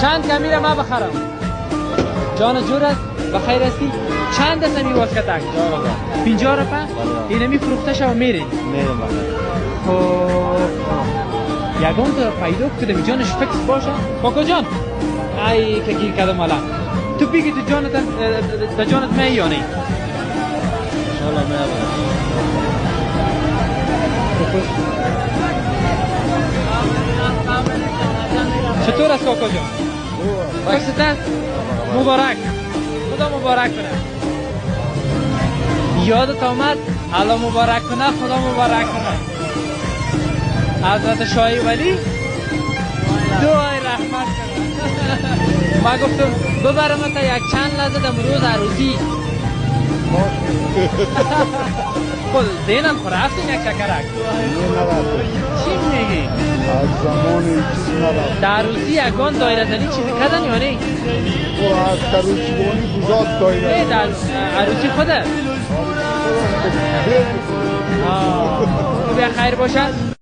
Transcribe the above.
چند کمی ما بخرم جان جورت بخیر هستی چند است می واسکتک 50 روپه اینه می فروخته شو میری میرم یگان تو پیدا کردم جانش فکس باشه کاکا جان ای که گیر کردم حالا تو بگی تو جانت می یا نه حالا میرم چطور است کاکا جان فکس است مبارک خدا مبارک کنه یادت آمد الله مبارک کنه خدا مبارک کنه حضرت شاهی ولی دعای رحمت کنه ما گفتم ببرم تا یک چند لحظه دم روز عروسی خود دینم خور هفتیم یک شکرک چی میگی؟ از زمان چیز نرفت در عروسی یکان دایره زنی چیزی کردن یا نه؟ از عروسی بانی بزاد دایره نه در عروسی خوده؟ بیا خیر باشد